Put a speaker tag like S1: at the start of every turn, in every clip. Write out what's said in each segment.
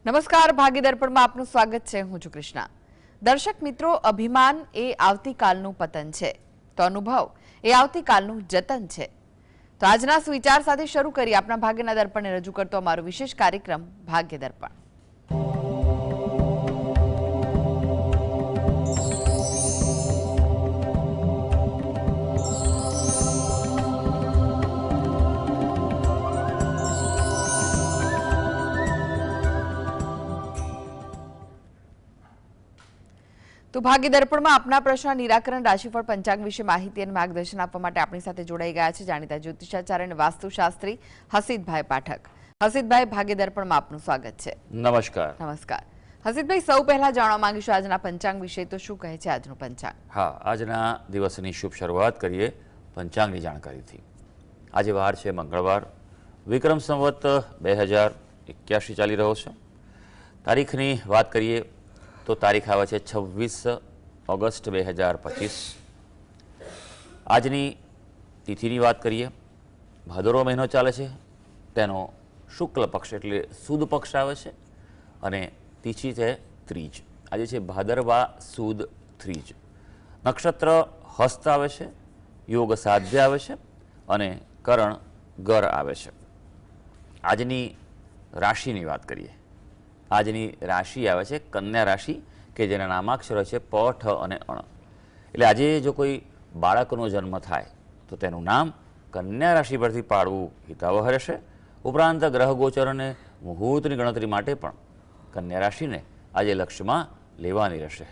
S1: નમસ્કાર, ભાગ્ય દર્પણમાં આપનું સ્વાગત છે. હું છું કૃષ્ણા. દર્શક મિત્રો, અભિમાન એ આવતીકાલનું પતન છે, તો અનુભવ એ આવતીકાલનું જતન છે. તો આજના સુવિચાર સાથે શરૂ કરી આપણા ભાગ્યના દર્પણને રજૂ કરતો અમારો વિશેષ કાર્યક્રમ ભાગ્ય દર્પણ. તો ભાગ્ય દર્પણમાં આપના પ્રશ્ન નિરાકરણ, રાશિફળ, પંચાંગ વિશે માહિતી અને માર્ગદર્શન આપવા માટે આપણી સાથે જોડાઈ ગયા છે જાણીતા જ્યોતિષાચાર્ય અને વાસ્તુશાસ્ત્રી હસીતભાઈ પાઠક. હસીતભાઈ, ભાગ્ય દર્પણમાં આપનું સ્વાગત છે.
S2: નમસ્કાર.
S1: નમસ્કાર. હસીતભાઈ, સૌ પહેલા જાણવા માંગીશું આજના પંચાંગ વિશે. તો શું કહે છે આજનું પંચાંગ?
S2: હા, આજના દિવસની શુભ શરૂઆત કરીએ પંચાંગની જાણકારીથી. આજે વાર છે મંગળવાર, વિક્રમ સંવત 2081 ચાલી રહ્યો છે. તારીખની વાત કરીએ તો તારીખ આવે છે 26 ઓગસ્ટ 2025. આજની તિથિની વાત કરીએ, ભાદરવો મહિનો ચાલે છે, તેનો શુક્લ પક્ષ એટલે સુદ પક્ષ આવે છે અને તિથિ છે ત્રીજ. આજે છે ભાદરવા સુદ ત્રીજ. નક્ષત્ર હસ્ત આવે છે, યોગ સાધ્ય આવે છે અને કરણ ગર આવે છે. આજની રાશિની વાત કરીએ, આજની રાશિ આવે છે કન્યા રાશિ, કે જેના નામાક્ષરો છે પ, ઠ અને અણ. એટલે આજે જો કોઈ બાળકનો જન્મ થાય તો તેનું નામ કન્યા રાશિ પરથી પાડવું હિતાવહ રહેશે. ઉપરાંત ગ્રહ ગોચર અને મુહૂર્તની ગણતરી માટે પણ કન્યા રાશિને આજે લક્ષ્યમાં લેવાની રહેશે.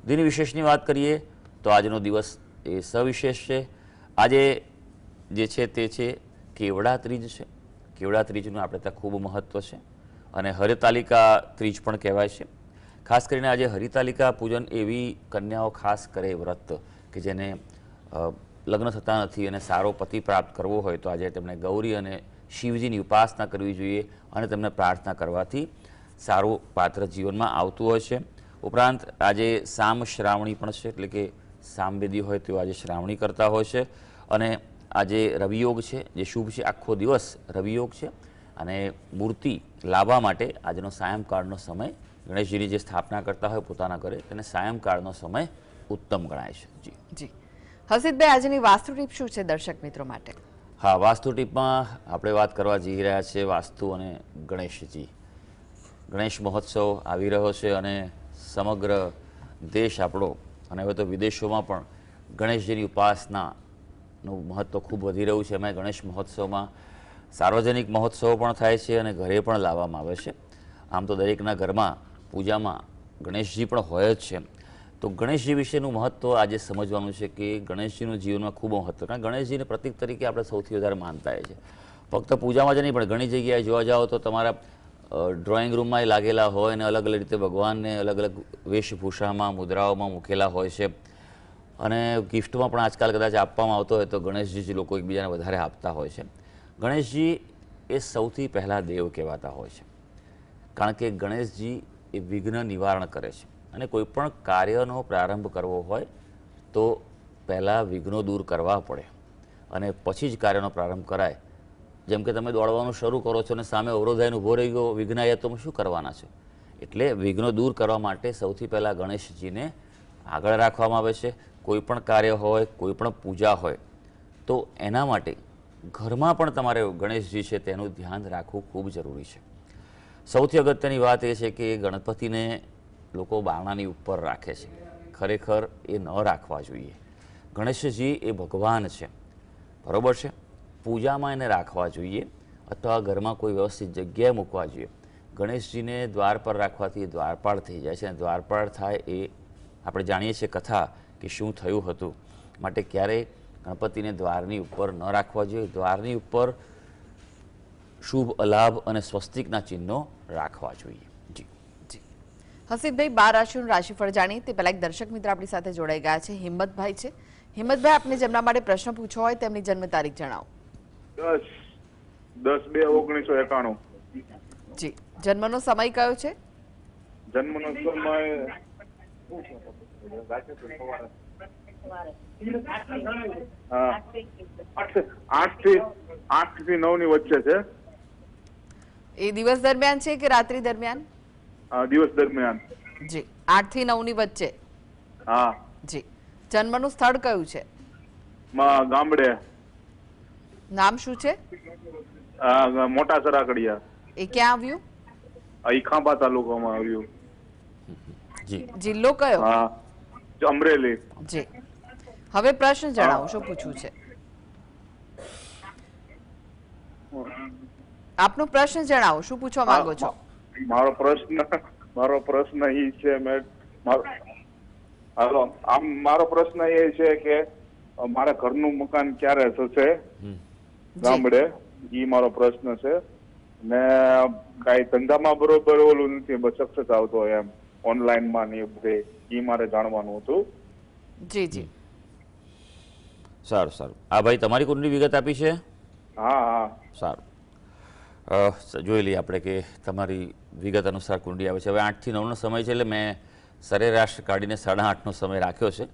S2: દિન વિશેષની વાત કરીએ તો આજનો દિવસ એ સવિશેષ છે. આજે જે છે તે છે કેવડા ત્રીજ છે. કેવડા ત્રીજનું આપણે ત્યાં ખૂબ મહત્ત્વ છે અને હરિતાલિકા ત્રીજ પણ કહેવાય છે. ખાસ કરીને આજે હરિતાલિકા પૂજન એવી કન્યાઓ ખાસ કરે વ્રત કે જેને લગ્ન થતા નથી અને સારો પતિ પ્રાપ્ત કરવો હોય તો આજે તેમણે ગૌરી અને શિવજીની ઉપાસના કરવી જોઈએ અને તેમને પ્રાર્થના કરવાથી સારું પાત્ર જીવનમાં આવતું હોય છે. ઉપરાંત આજે સામ શ્રાવણી પણ છે, એટલે કે સામવેદી હોય તેઓ આજે શ્રાવણી કરતા હોય છે. અને આજે રવિયોગ છે જે શુભ છે, આખો દિવસ રવિયોગ છે અને મૂર્તિ લાવવા માટે આજનો સાયંકાળનો સમય, ગણેશજીની જે સ્થાપના કરતા હોય પોતાના ઘરે, તેને સાયંકાળનો સમય ઉત્તમ ગણાય છે. જી
S1: જી હસીતભાઈ, આજની વાસ્તુ ટીપ શું છે દર્શક મિત્રો માટે?
S2: હા, વાસ્તુ ટીપમાં આપણે વાત કરવા જઈ રહ્યા છીએ વાસ્તુ અને ગણેશજી. ગણેશ મહોત્સવ આવી રહ્યો છે અને સમગ્ર દેશ આપણો અને હવે તો વિદેશોમાં પણ ગણેશજીની ઉપાસનાનું મહત્ત્વ ખૂબ વધી રહ્યું છે. એમાં ગણેશ મહોત્સવમાં સાર્વજનિક મહોત્સવો પણ થાય છે અને ઘરે પણ લાવવામાં આવે છે. આમ તો દરેકના ઘરમાં પૂજામાં ગણેશજી પણ હોય જ છે. તો ગણેશજી વિશેનું મહત્ત્વ આજે સમજવાનું છે કે ગણેશજીનું જીવનમાં ખૂબ મહત્ત્વ, કારણ ગણેશજીને પ્રતીક તરીકે આપણે સૌથી વધારે માનતા હોય છે. ફક્ત પૂજામાં જ નહીં પણ ઘણી જગ્યાએ જોવા જાઓ તો તમારા ડ્રોઈંગ રૂમમાં લાગેલા હોય અને અલગ અલગ રીતે ભગવાનને અલગ અલગ વેશભૂષામાં, મુદ્રાઓમાં મૂકેલા હોય છે. અને ગિફ્ટમાં પણ આજકાલ કદાચ આપવામાં આવતો હોય તો ગણેશજી લોકો એકબીજાને વધારે આપતા હોય છે. ગણેશજી એ સૌથી પહેલાં દેવ કહેવાતા હોય છે, કારણ કે ગણેશજી એ વિઘ્ન નિવારણ કરે છે અને કોઈ પણ કાર્યનો પ્રારંભ કરવો હોય તો પહેલાં વિઘ્નો દૂર કરવા પડે અને પછી જ કાર્યનો પ્રારંભ કરાય. જેમ કે તમે દોડવાનું શરૂ કરો છો અને સામે અવરોધાઈને ઊભો રહી ગયો વિઘ્ન આવ્યા તો શું કરવાના છે? એટલે વિઘ્નો દૂર કરવા માટે સૌથી પહેલાં ગણેશજીને આગળ રાખવામાં આવે છે. કોઈ પણ કાર્ય હોય, કોઈ પણ પૂજા હોય તો એના માટે ઘરમાં પણ તમારે ગણેશજી છે તેનું ધ્યાન રાખવું ખૂબ જરૂરી છે. સૌથી અગત્યની વાત એ છે કે ગણપતિને લોકો બારણાની ઉપર રાખે છે. ખરેખર એ ન રાખવા જોઈએ. ગણેશજી એ ભગવાન છે, બરાબર છે. પૂજામાં એને રાખવા જોઈએ અથવા ઘરમાં કોઈ વ્યવસ્થિત જગ્યાએ મૂકવા જોઈએ. ગણેશજીને દ્વાર પર રાખવાથી દ્વારપાળ થઈ જાય છે અને દ્વારપાળ થાય એ આપણે જાણીએ છીએ કથા કે શું થયું હતું. માટે ક્યારેય ગણપતિને દ્વારની ઉપર ન રાખવા જોઈએ. દ્વારની ઉપર શુભ, અલાભ અને સ્વસ્તિકના ચિહ્નો રાખવા જોઈએ. જી
S1: જી હસીતભાઈ, 12 રાશિનું રાશિફળ જાણીએ તે પહેલા એક દર્શક મિત્ર આપણી સાથે જોડાઈ ગયા છે, હિંમતભાઈ છે. હિંમતભાઈ, આપને જેમના માટે પ્રશ્ન પૂછવો હોય તેમની જન્મ તારીખ જણાવો.
S3: 10/2/1991.
S1: જી, જન્મનો સમય કયો છે?
S3: જન્મનો સમય હા 8 થી 9 ની વચ્ચે છે.
S1: એ દિવસ દરમિયાન છે કે રાત્રિ દરમિયાન?
S3: દિવસ દરમિયાન.
S1: જી 8 થી 9 ની વચ્ચે.
S3: હા.
S1: જી જન્મનું સ્થળ કયું છે?
S3: ગામડે.
S1: નામ શું છે?
S3: મોટા સરાકડિયા.
S1: એ ક્યાં આવ્યું?
S3: અહીં ખાંભા તાલુકામાં આવ્યું.
S2: જી
S1: જિલ્લો કયો?
S3: હા, અમરેલી.
S1: જી હવે પ્રશ્ન જણાવો, શું પૂછવું છે? આપનો પ્રશ્ન જણાવો, શું પૂછવા માંગો છો?
S3: મારો પ્રશ્ન એ છે મારો પ્રશ્ન એ છે કે મારા ઘરનું મકાન ક્યારે થશે ગામડે, ઈ મારો પ્રશ્ન છે. ને કઈ ધંધામાં બરોબર ઓલું નથી સક્સેસ આવતો એમ ઓનલાઈન માં ને એ બધે, ઈ મારે જાણવાનું હતું.
S1: જી જી
S2: સારું સારું. આ ભાઈ તમારી કુંડલી વિગત આપી છે?
S3: હા હા.
S2: સારું, જોઈ લઈએ આપણે કે તમારી વિગત અનુસાર કુંડલી આવે છે. હવે 8 થી 9નો સમય છે, એટલે મેં સરેરાશ કાઢીને 8:30નો સમય રાખ્યો છે.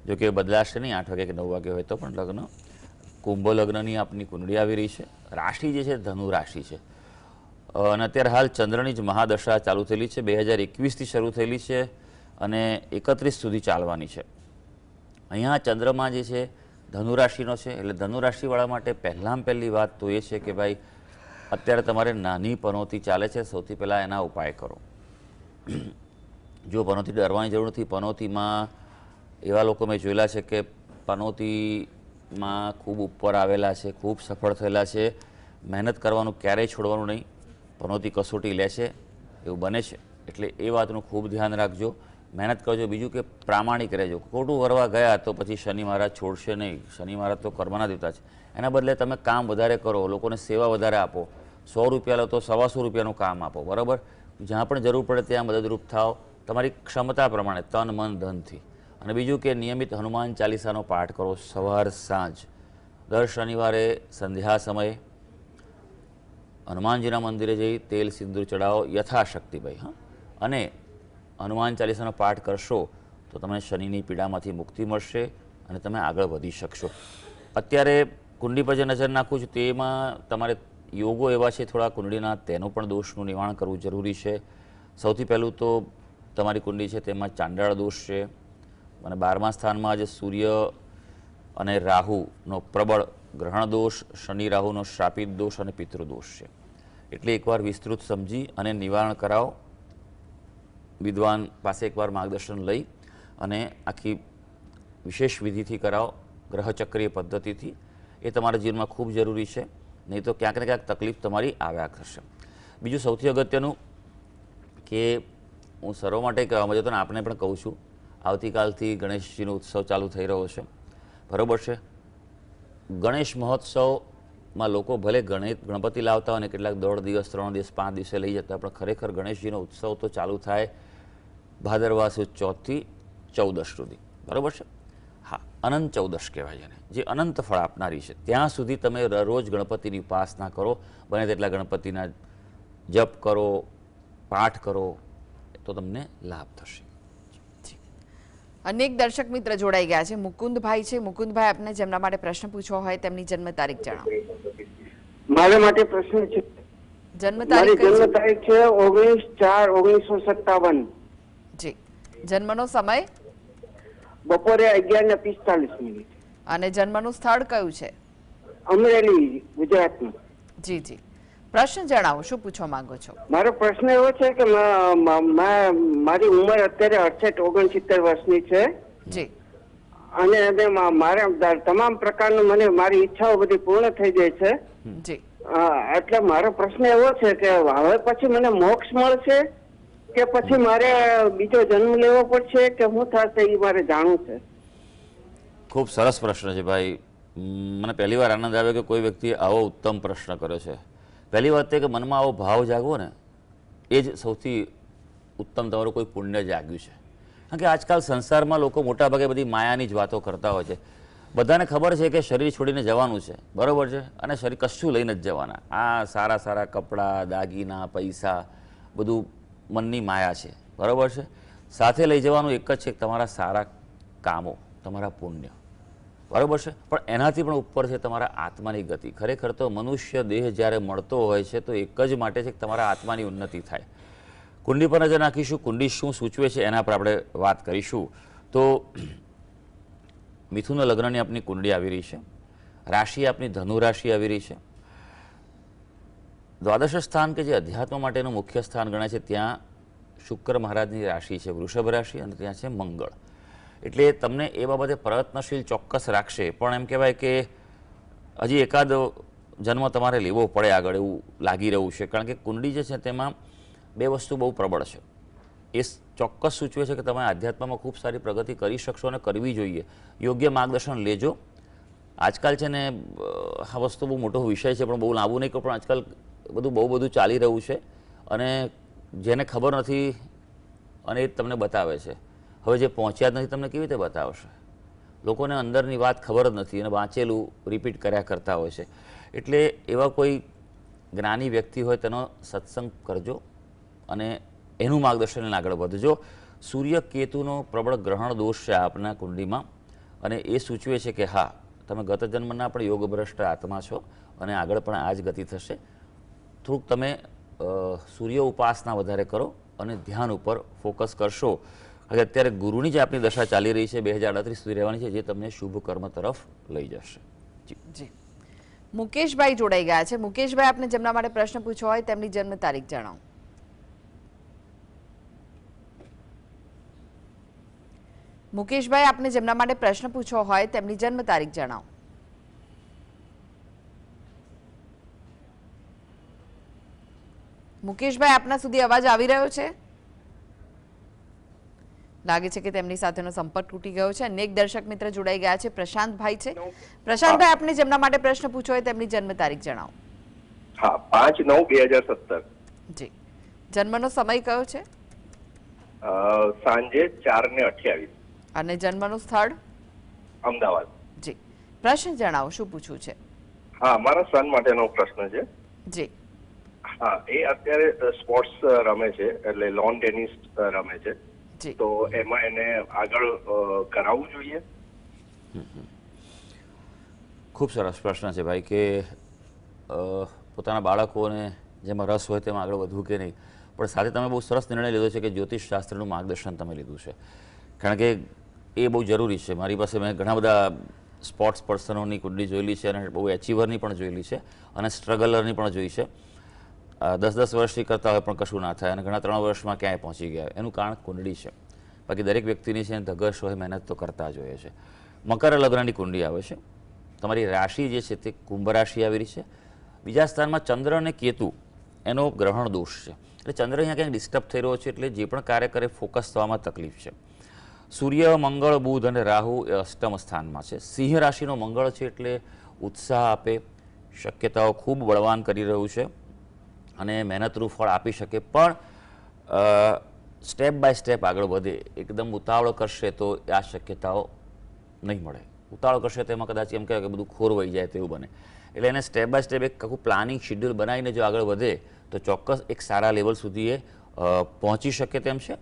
S2: જો કે બદલાશે નહીં, 8 વાગે કે 9 વાગે હોય તો પણ. લગ્ન કુંભ લગ્નની આપની કુંડળી આવી રહી છે. રાશિ જે છે ધનુ રાશિ છે, અને અત્યારે હાલ ચંદ્રની જ મહાદશા ચાલુ થયેલી છે. 2021થી શરૂ થયેલી છે અને 31 સુધી ચાલવાની છે. અહીંયા ચંદ્રમાં જે છે ધનુ રાશિનો છે, એટલે ધનુ રાશિવાળા માટે પહેલી વાત તો એ છે કે ભાઈ અત્યારે તમારે નાની પનોતી ચાલે છે, સૌથી પહેલાં એના ઉપાય કરો. જો પનોતી ડરવાની જરૂર નથી. પનોતીમાં એવા લોકો મેં જોયેલા છે કે પનોતીમાં ખૂબ ઉપર આવેલા છે, ખૂબ સફળ થયેલા છે. મહેનત કરવાનું ક્યારેય છોડવાનું નહીં. પનોતી કસોટી લે છે એવું બને છે, એટલે એ વાતનું ખૂબ ધ્યાન રાખજો. મહેનત કરજો. બીજું કે પ્રામાણિક રહેજો. ખોટું વરવા ગયા તો પછી શનિ મહારાજ છોડશે નહીં. શનિ મહારાજ તો કર્મના દેવતા છે. એના બદલે તમે કામ વધારે કરો, લોકોને સેવા વધારે આપો. 100 રૂપિયા લો તો 125 રૂપિયાનું કામ આપો, બરાબર. જ્યાં પણ જરૂર પડે ત્યાં મદદરૂપ થાવ, તમારી ક્ષમતા પ્રમાણે, તન મન ધનથી. અને બીજું કે નિયમિત હનુમાન ચાલીસાનો પાઠ કરો સવાર સાંજ. દર શનિવારે સંધ્યા સમયે હનુમાનજીના મંદિરે જઈ તેલ સિંદૂર ચડાવો યથાશક્તિ ભાઈ. હા, અને હનુમાન ચાલીસાનો પાઠ કરશો તો તમને શનિની પીડામાંથી મુક્તિ મળશે અને તમે આગળ વધી શકશો. અત્યારે કુંડલી પર જે નજર નાખું છું તેમાં તમારે યોગો એવા છે થોડા કુંડલીના, તેનું પણ દોષનું નિવારણ કરવું જરૂરી છે. સૌથી પહેલું તો તમારી કુંડલી છે તેમાં ચાંડાળ દોષ છે, અને 12મા સ્થાનમાં જે સૂર્ય અને રાહુનો પ્રબળ ગ્રહણ દોષ, શનિ રાહુનો શ્રાપિત દોષ અને પિતૃદોષ છે. એટલે એકવાર વિસ્તૃત સમજી અને નિવારણ કરાવો. વિદ્વાન પાસે એકવાર માર્ગદર્શન લઈ અને આખી વિશેષ વિધિથી કરાવો, ગ્રહચક્રીય પદ્ધતિથી. એ તમારા જીવનમાં ખૂબ જરૂરી છે, નહીં તો ક્યાંક ને ક્યાંક તકલીફ તમારી આવ્યા કરશે. બીજું સૌથી અગત્યનું કે હું સર્વ માટે કહેવા માંગુ છું અને આપને પણ કહું છું, આવતીકાલથી ગણેશજીનો ઉત્સવ ચાલુ થઈ રહ્યો છે, બરાબર છે. ગણેશ મહોત્સવમાં લોકો ભલે ગણપતિ લાવતા હોય ને કેટલાક 1.5 દિવસ 3 દિવસ 5 દિવસે લઈ જતા, પણ ખરેખર ગણેશજીનો ઉત્સવ તો ચાલુ થાય ભાદરવા સુદ 4 થી 14 સુધી, બરાબર છે. હા, અનંત 14 કહેવાય છે, જે અનંત ફળ આપનારી છે. ત્યાં સુધી તમે રોજ ગણપતિની ઉપાસના કરો, બને તેટલા ગણપતિના જપ કરો, પાઠ કરો, તો તમને લાભ થશે.
S1: અનેક દર્શક મિત્ર જોડાઈ ગયા છે. મુકુંદભાઈ છે. મુકુંદભાઈ, આપને જેમના માટે પ્રશ્ન પૂછવો હોય તેમની જન્મ તારીખ જણાવો.
S4: મારા માટે પ્રશ્ન છે.
S1: જન્મ
S4: મારી
S1: તારીખ
S4: જન્મ તારીખ છે 19/4/1957.
S1: જી. જન્મનો સમય?
S4: બપોરે 11:45.
S1: અને જન્મનું સ્થળ કયું છે?
S4: અમરેલી, ગુજરાતમાં.
S1: જી જી. પ્રશ્ન જણાવો, શું પૂછવા માંગો છો?
S4: મારો પ્રશ્ન એવો છે કે મારી ઉંમર અત્યારે 68-69 વર્ષની છે.
S1: જી.
S4: અને મારા તમામ પ્રકારનું મારી ઈચ્છાઓ બધી પૂર્ણ થઈ જાય છે.
S1: જી.
S4: એટલે મારો પ્રશ્ન એવો છે કે હવે પછી મને મોક્ષ મળશે કે પછી મારે બીજો જન્મ લેવો પડશે કે શું થશે એ મારે જાણવું છે.
S2: ખૂબ સરસ પ્રશ્ન છે ભાઈ. મને પહેલી વાર આનંદ આવ્યો કે કોઈ વ્યક્તિએ આવો ઉત્તમ પ્રશ્ન કર્યો છે. પહેલી વાત એ કે મનમાં આવો ભાવ જાગવો ને એ જ સૌથી ઉત્તમ તમારું કોઈ પુણ્ય જાગ્યું છે. કારણ કે આજકાલ સંસારમાં લોકો મોટાભાગે બધી માયાની જ વાતો કરતા હોય છે. બધાને ખબર છે કે શરીર છોડીને જવાનું છે, બરાબર છે, અને શરીર કશું લઈને જ જવાના. આ સારા સારા કપડાં, દાગીના, પૈસા બધું મનની માયા છે, બરાબર છે. સાથે લઈ જવાનું એક જ છે તમારા સારા કામો, તમારા પુણ્ય, બરાબર છે. પણ એનાથી પણ ઉપર છે તમારા આત્માની ગતિ. ખરેખર તો મનુષ્ય દેહ જ્યારે મળતો હોય છે તો એક જ માટે છે કે તમારા આત્માની ઉન્નતિ થાય. કુંડી પર નજર નાખીશું. કુંડી શું સૂચવે છે એના પર આપણે વાત કરીશું. તો મિથુન લગ્નની આપની કુંડી આવી રહી છે. રાશિ આપની ધનુ રાશિ આવી રહી છે. દ્વાદશ સ્થાન કે જે અધ્યાત્મ માટેનું મુખ્ય સ્થાન ગણાય છે ત્યાં શુક્ર મહારાજની રાશિ છે વૃષભ રાશિ અને ત્યાં છે મંગળ. એટલે તમને એ બાબતે પ્રયત્નશીલ ચોક્કસ રાખશે, પણ એમ કહેવાય કે હજી એકાદ જન્મ તમારે લેવો પડે આગળ એવું લાગી રહ્યું છે. કારણ કે કુંડળી જે છે તેમાં બે વસ્તુ બહુ પ્રબળ છે. એ ચોક્કસ સૂચવે છે કે તમે આધ્યાત્મમાં ખૂબ સારી પ્રગતિ કરી શકશો અને કરવી જોઈએ. યોગ્ય માર્ગદર્શન લેજો. આજકાલ છે ને આ વસ્તુ બહુ મોટો વિષય છે, પણ બહુ લાંબુ નહીં કહું, પણ આજકાલ બહુ બધું ચાલી રહ્યું છે અને જેને ખબર નથી અને એ તમને બતાવે છે. હવે જે પહોંચ્યા જ નથી તમને કેવી રીતે બતાવશે? લોકોને અંદરની વાત ખબર જ નથી અને વાંચેલું રિપીટ કર્યા કરતા હોય છે. એટલે એવા કોઈ જ્ઞાની વ્યક્તિ હોય તેનો સત્સંગ કરજો અને એનું માર્ગદર્શન લઈને આગળ વધજો. સૂર્ય કેતુનો પ્રબળ ગ્રહણ દોષ છે આપના કુંડીમાં અને એ સૂચવે છે કે હા, તમે ગત જન્મના પણ યોગભ્રષ્ટ આત્મા છો અને આગળ પણ આ જ ગતિ થશે. થોડુંક તમે સૂર્ય ઉપાસના વધારે કરો અને ધ્યાન ઉપર ફોકસ કરશો. હવે અત્યારે ગુરુની જે આપણી દશા ચાલી રહી છે 2038 સુધી રહેવાની છે, જે તમને શુભ કર્મ તરફ લઈ જશે.
S1: જી, મુકેશભાઈ જોડાઈ ગયા છે. મુકેશભાઈ, આપને જેમના માટે પ્રશ્ન પૂછ્યો હોય તેમની જન્મ તારીખ જણાવો. મુકેશભાઈ, આપને જેમના માટે પ્રશ્ન પૂછ્યો હોય તેમની જન્મ તારીખ જણાવો. મુકેશભાઈ, આપના સુધી અવાજ આવી રહ્યો છે? લાગે છે કે તેમની સાથેનો સંપર્ક તૂટી ગયો છે. અનેક દર્શક મિત્ર જોડાઈ ગયા છે. પ્રશાંતભાઈ છે. પ્રશાંતભાઈ, આપને જેમના માટે પ્રશ્ન પૂછ્યો હોય તેમની જન્મ તારીખ જણાવો.
S5: હા, 5/9/2017.
S1: જી, જન્મનો સમય કયો છે?
S5: સાંજે 4:28.
S1: અને જન્મનું સ્થળ?
S5: અમદાવાદ.
S1: જી, પ્રશ્ન જણાવો, શું પૂછવું છે?
S5: હા, મારા સન માટેનો પ્રશ્ન છે.
S1: જી.
S5: હા, એ અત્યારે સ્પોર્ટ્સ રમે છે, એટલે લોન ટેનિસ રમે છે.
S1: જી.
S5: તો એમાં એને આગળ કરાવવું જોઈએ?
S2: ખૂબ સરસ પ્રશ્ન છે ભાઈ, કે પોતાના બાળકોને જેમાં રસ હોય તેમાં આગળ વધવું કે નહીં. પણ સાથે તમે બહુ સરસ નિર્ણય લીધો છે કે જ્યોતિષ શાસ્ત્રનું માર્ગદર્શન તમે લીધું છે. કારણ કે એ બહુ જરૂરી છે. મારી પાસે મેં ઘણા બધા સ્પોર્ટ્સ પર્સનોની કુંડલી જોયેલી છે અને બહુ એચીવરની પણ જોયેલી છે અને સ્ટ્રગલરની પણ જોઈ છે. 10-10 વર્ષથી કરતા હોય પણ કશું ના થાય અને ઘણા 3 વર્ષમાં ક્યાંય પહોંચી ગયા. એનું કારણ કુંડળી છે. બાકી દરેક વ્યક્તિની છે ધગશ હોય, મહેનત તો કરતા જ હોય છે. મકર લગ્નની કુંડળી આવે છે. તમારી રાશિ જે છે તે કુંભ રાશિ આવી રહી છે. બીજા સ્થાનમાં ચંદ્ર અને કેતુ એનો ગ્રહણ દોષ છે. એટલે ચંદ્ર અહીંયા ક્યાંક ડિસ્ટર્બ થઈ રહ્યો છે, એટલે જે પણ કાર્ય કરે ફોકસ થવામાં તકલીફ છે. સૂર્ય, મંગળ, બુધ અને રાહુ એ અષ્ટમ સ્થાનમાં છે. સિંહ રાશિનો મંગળ છે એટલે ઉત્સાહ આપે, શક્યતાઓ ખૂબ બળવાન કરી રહ્યું છે અને મહેનતનું ફળ આપી શકે. પણ સ્ટેપ બાય સ્ટેપ આગળ વધે. એકદમ ઉતાવળ કરશે તો આ શક્યતાઓ નહીં મળે. ઉતાવળ કરશે તો એમાં કદાચ એમ કહેવાય કે બધું ખોરવાઈ જાય તેવું બને. એટલે એને સ્ટેપ બાય સ્ટેપ એક આખું પ્લાનિંગ શેડ્યુલ બનાવીને જો આગળ વધે તો ચોક્કસ એક સારા લેવલ સુધી એ પહોંચી શકે તેમ છે.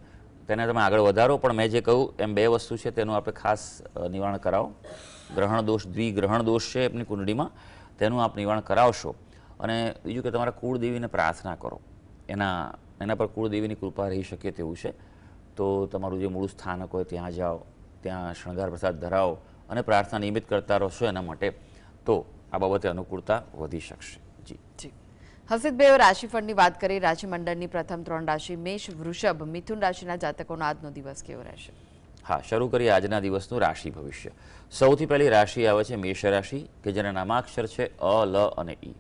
S2: તેને તમે આગળ વધારો. પણ મેં જે કહ્યું એમ 2 વસ્તુ છે તેનું આપણે ખાસ નિવારણ કરાવો. ગ્રહણ દોષ, દ્વિગ્રહણ દોષ છે એમની કુંડળીમાં, તેનું આપ નિવારણ કરાવશો. અને બીજું કે તમારા કુળદેવીને પ્રાર્થના કરો. એના પર કુળદેવીની કૃપા રહી શકે તેવું છે. તો તમારું જે મૂળ સ્થાનક હોય ત્યાં જાઓ, ત્યાં શણગાર પ્રસાદ ધરાવો અને પ્રાર્થના નિયમિત કરતા રહેશો એના માટે, તો આ બાબતે અનુકૂળતા વધી શકશે. જી
S1: જી. હર્ષિતભાઈ, રાશિફળની વાત કરી. રાશિમંડળની પ્રથમ 3 રાશિ મેષ, વૃષભ, મિથુન રાશિના જાતકોનો આજનો દિવસ કેવો રહેશે?
S2: હા, શરૂ કરીએ આજના દિવસનું રાશિ ભવિષ્ય. સૌથી પહેલી રાશિ આવે છે મેષ રાશિ, કે જેના નામાક્ષર છે અ, લ અને ઈ.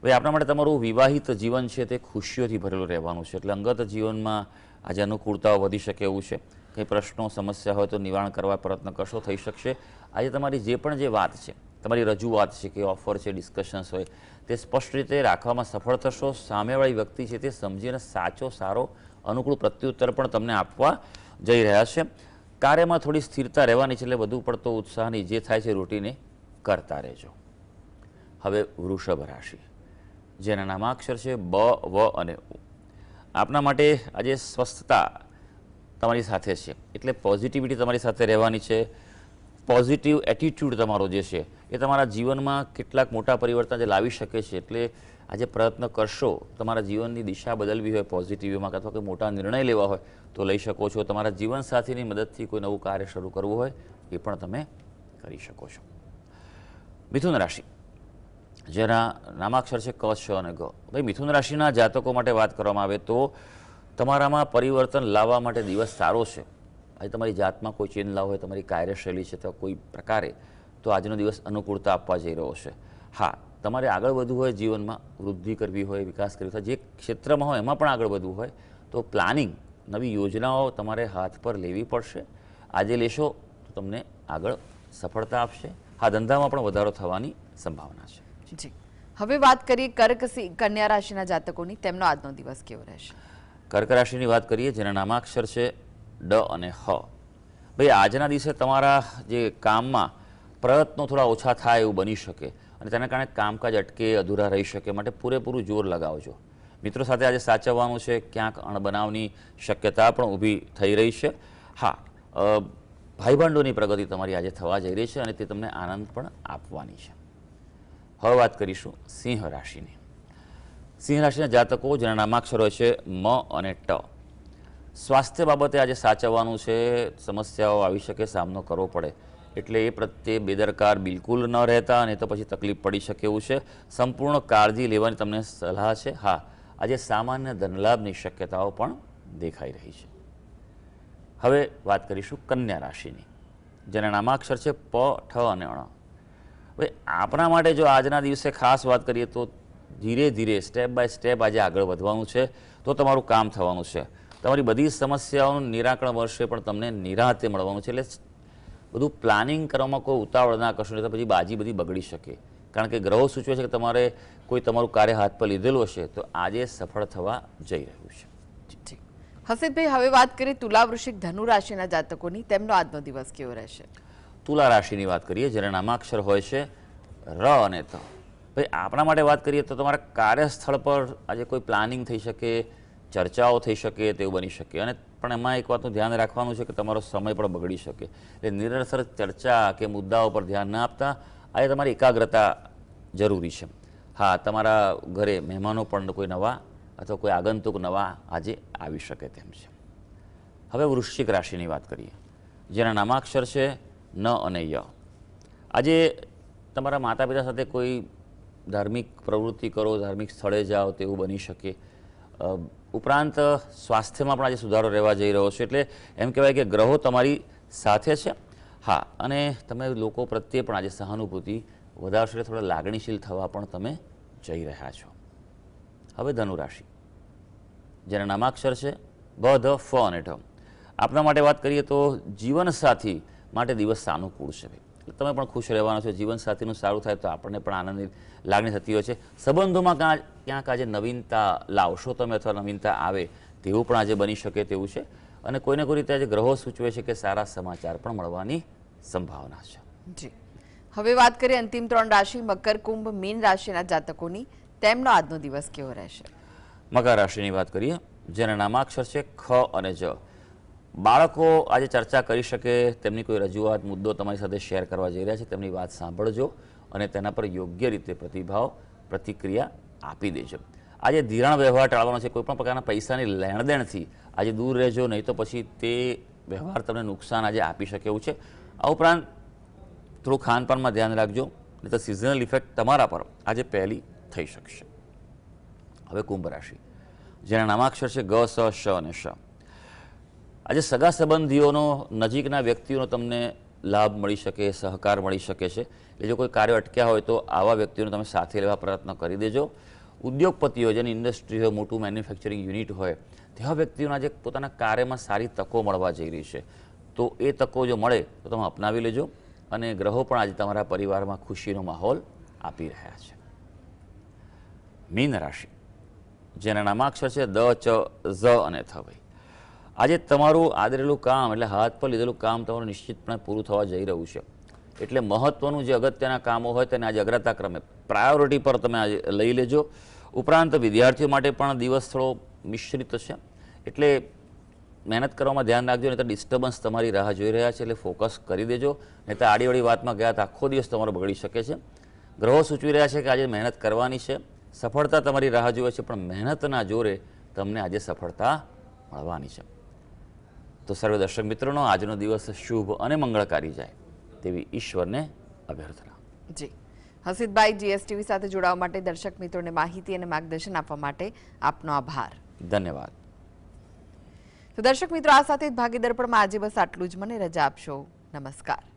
S2: ભાઈ, આપણા માટે તમારું વિવાહિત જીવન છે તે ખુશીઓથી ભરેલું રહેવાનું છે. એટલે અંગત જીવનમાં આજે અનુકૂળતાઓ વધી શકે એવું છે. કંઈ પ્રશ્નો, સમસ્યા હોય તો નિવારણ કરવા પ્રયત્ન કરશો, થઈ શકશે. આજે તમારી જે પણ જે વાત છે, તમારી રજૂઆત છે કે ઓફર છે, ડિસ્કશન્સ હોય, તે સ્પષ્ટ રીતે રાખવામાં સફળ થશો. સામેવાળી વ્યક્તિ છે તે સમજીને સાચો, સારો, અનુકૂળ પ્રત્યુત્તર પણ તમને આપવા જઈ રહ્યા છે. કાર્યમાં થોડી સ્થિરતા રહેવાની છે, એટલે વધુ પડતો ઉત્સાહની જે થાય છે રૂટીને કરતા રહેજો. હવે વૃષભ રાશિ, જેના નામાક્ષર છે બ, વ અને ઉ. આપના માટે આજે સ્વસ્થતા તમારી સાથે છે. એટલે પોઝિટિવિટી તમારી સાથે રહેવાની છે. પોઝિટિવ એટીટ્યૂડ તમારો જે છે એ તમારા જીવનમાં કેટલાક મોટા પરિવર્તન જે લાવી શકે છે. એટલે આજે પ્રયત્ન કરશો, તમારા જીવનની દિશા બદલવી હોય પોઝિટિવમાં અથવા કોઈ મોટા નિર્ણય લેવા હોય તો લઈ શકો છો. તમારા જીવનસાથીની મદદથી કોઈ નવું કાર્ય શરૂ કરવું હોય એ પણ તમે કરી શકો છો. મિથુન રાશિ, જેના નામાક્ષર છે ક, શ અને ગ. ભાઈ મિથુન રાશિના જાતકો માટે વાત કરવામાં આવે તો તમારામાં પરિવર્તન લાવવા માટે દિવસ સારો છે. આજે તમારી જાતમાં કોઈ ચેન્જ લાવવો હોય, તમારી કાર્યશૈલી છે તો કોઈ પ્રકારે, તો આજનો દિવસ અનુકૂળતા આપવા જઈ રહ્યો છે. હા, તમારે આગળ વધવું હોય, જીવનમાં વૃદ્ધિ કરવી હોય, વિકાસ કરવી હોય, જે ક્ષેત્રમાં હોય એમાં પણ આગળ વધવું હોય તો પ્લાનિંગ, નવી યોજનાઓ તમારે હાથ પર લેવી પડશે. આજે લેશો તો તમને આગળ સફળતા આપશે. હા, ધંધામાં પણ વધારો થવાની સંભાવના છે.
S1: જી, હવે વાત કરીએ કર્ક કન્યા રાશિના જાતકોની, તેમનો આજનો દિવસ કેવો રહેશે?
S2: કર્ક રાશિની વાત કરીએ, જેના નામાક્ષર છે ડ અને હ. ભાઈ આજના દિવસે તમારા જે કામમાં પ્રયત્નો થોડા ઓછા થાય એવું બની શકે અને તેના કારણે કામકાજ અટકે, અધૂરા રહી શકે, માટે પૂરેપૂરું જોર લગાવજો. મિત્રો સાથે આજે સાચવવાનું છે, ક્યાંક અણબનાવની શક્યતા પણ ઊભી થઈ રહી છે. હા, ભાઈબંધોની પ્રગતિ તમારી આજે થવા જઈ રહી છે અને તે તમને આનંદ પણ આપવાની છે. હવે વાત કરીશું સિંહ રાશિની. સિંહ રાશિના જાતકો જેના નામાક્ષરો છે મ અને ટ. સ્વાસ્થ્ય બાબતે આજે સાચવવાનું છે, સમસ્યાઓ આવી શકે, સામનો કરવો પડે, એટલે એ પ્રત્યે બેદરકાર બિલકુલ ન રહેતા, અને તો પછી તકલીફ પડી શકે એવું છે. સંપૂર્ણ કાળજી લેવાની તમને સલાહ છે. હા, આજે સામાન્ય ધનલાભની શક્યતાઓ પણ દેખાઈ રહી છે. હવે વાત કરીશું કન્યા રાશિની, જેના નામાક્ષર છે પ, ઠ અને અણ. હવે આપણા માટે જો આજના દિવસે ખાસ વાત કરીએ તો ધીરે ધીરે સ્ટેપ બાય સ્ટેપ આજે આગળ વધવાનું છે, તો તમારું કામ થવાનું છે. તમારી બધી સમસ્યાઓનું નિરાકરણ મળશે, પણ તમને નિરાંતે મળવાનું છે. એટલે બધું પ્લાનિંગ કરવામાં કોઈ ઉતાવળ ના કરશો, નહીં તો પછી બાજી બધી બગડી શકે. કારણ કે ગ્રહો સૂચવે છે કે તમારે કોઈ તમારું કાર્ય હાથ પર લીધેલું હશે તો આજે સફળ થવા જઈ રહ્યું છે.
S1: જી, હસીબભાઈ, હવે વાત કરીએ તુલા, વૃશ્ચિક, ધનુ રાશિના જાતકોની, તેમનો આજનો દિવસ કેવો રહેશે?
S2: તુલા રાશિની વાત કરીએ, જેના નામાક્ષર હોય છે ર અને ત. ભાઈ આપણા માટે વાત કરીએ તો તમારા કાર્યસ્થળ પર આજે કોઈ પ્લાનિંગ થઈ શકે, ચર્ચાઓ થઈ શકે તેવું બની શકે, અને પણ એમાં એક વાતનું ધ્યાન રાખવાનું છે કે તમારો સમય પણ બગડી શકે. એટલે નિરર્થક ચર્ચા કે મુદ્દાઓ પર ધ્યાન ના આપતા આજે તમારી એકાગ્રતા જરૂરી છે. હા, તમારા ઘરે મહેમાનો પણ કોઈ નવા અથવા કોઈ આગંતુક નવા આજે આવી શકે તેમ છે. હવે વૃશ્ચિક રાશિની વાત કરીએ, જેના નામાક્ષર છે ન અને ય. આજે તમારા માતા પિતા સાથે કોઈ ધાર્મિક પ્રવૃત્તિ કરો, ધાર્મિક સ્થળે જાઓ તેવું બની શકે. ઉપરાંત સ્વાસ્થ્યમાં પણ આજે સુધારો રહેવા જઈ રહ્યો છે, એટલે એમ કહેવાય કે ગ્રહો તમારી સાથે છે. હા, અને તમે લોકો પ્રત્યે પણ આજે સહાનુભૂતિ વધારશો, એટલે થોડા લાગણીશીલ થવા પણ તમે જઈ રહ્યા છો. હવે ધનુ રાશિ, જેના નામાક્ષર છે બ, ધ, ફ અને ઢ. આપણા માટે વાત કરીએ તો જીવનસાથી માટે દિવસ સાનુકૂળ છે. તમે પણ ખુશ રહેવાના છો, જીવનસાથીનું સારું થાય તો આપણને પણ આનંદની લાગણી થતી હોય છે. સંબંધોમાં ક્યાંક આજે નવીનતા લાવશો તમે, અથવા નવીનતા આવે તેવું પણ આજે બની શકે તેવું છે. અને કોઈને કોઈ રીતે આજે ગ્રહો સૂચવે છે કે સારા સમાચાર પણ મળવાની સંભાવના છે.
S1: જી, હવે વાત કરીએ અંતિમ 3 રાશિ, મકર, કુંભ, મીન રાશિના જાતકોની, તેમનો આજનો દિવસ કેવો રહેશે?
S2: મકર રાશિની વાત કરીએ, જેના નામાક્ષર છે ખ અને જ. બાળકો આજે ચર્ચા કરી શકે, તેમની કોઈ રજૂઆત, મુદ્દો તમારી સાથે શેર કરવા જઈ રહ્યા છે, તેમની વાત સાંભળજો અને તેના પર યોગ્ય રીતે પ્રતિક્રિયા આપી દેજો. આજે ધિરાણ વ્યવહાર ટાળવાનો છે, કોઈપણ પ્રકારના પૈસાની લેણદેણથી આજે દૂર રહેજો, નહીં તો પછી તે વ્યવહાર તમને નુકસાન આજે આપી શકે એવું છે. આ ઉપરાંત થોડું ખાનપાનમાં ધ્યાન રાખજો, નહીં તો સિઝનલ ઇફેક્ટ તમારા પર આજે પહેલી થઈ શકશે. હવે કુંભ રાશિ, જેના નામાક્ષર છે ગ, સ, શ અને શ. આજે સગા સંબંધીઓનો, નજીકના વ્યક્તિઓનો તમને લાભ મળી શકે, સહકાર મળી શકે છે. એટલે જો કોઈ કાર્ય અટક્યા હોય તો આવા વ્યક્તિઓને તમે સાથે લેવા પ્રયત્ન કરી દેજો. ઉદ્યોગપતિઓ, જેની ઇન્ડસ્ટ્રી હોય, મોટું મેન્યુફેક્ચરિંગ યુનિટ હોય, તેવા વ્યક્તિઓને આજે પોતાના કાર્યમાં સારી તકો મળવા જઈ રહી છે. તો એ તકો જો મળે તો તમે અપનાવી લેજો, અને ગ્રહો પણ આજે તમારા પરિવારમાં ખુશીનો માહોલ આપી રહ્યા છે. મીન રાશિ, જેના નામાક્ષર છે દ, ચ, ઝ અને થ. ભાઈ આજે તમારું આદરેલું કામ, એટલે હાથ પર લીધેલું કામ તમારું નિશ્ચિતપણે પૂરું થવા જઈ રહ્યું છે. એટલે મહત્વનું જે અગત્યના કામો હોય તેને આજે અગ્રતા ક્રમે પ્રાયોરિટી પર તમે આજે લઈ લેજો. ઉપરાંત વિદ્યાર્થીઓ માટે પણ દિવસ થોડો મિશ્રિત છે, એટલે મહેનત કરવામાં ધ્યાન રાખજો, નહીં તો ડિસ્ટર્બન્સ તમારી રાહ જોઈ રહ્યા છે, એટલે ફોકસ કરી દેજો. નહીં તો આડીવાળી વાતમાં ગયા તો આખો દિવસ તમારો બગડી શકે છે. ગ્રહો સૂચવી રહ્યા છે કે આજે મહેનત કરવાની છે, સફળતા તમારી રાહ જુએ છે, પણ મહેનતના જોરે તમને આજે સફળતા મળવાની છે. તો સર્વે દર્શક મિત્રોનો આજનો દિવસ શુભ અને મંગળકારી જાય તેવી ઈશ્વરને અભ્યર્થના.
S1: જી હસીદભાઈ, જીએસટીવી સાથે જોડાવા માટે, દર્શક મિત્રોને માહિતી અને માર્ગદર્શન આપવા માટે આપનો આભાર.
S2: ધન્યવાદ.
S1: તો દર્શક મિત્રો, આ સાથે જ ભાગીદાર પણ આજે બસ આટલું જ. મને રજા આપશો. નમસ્કાર.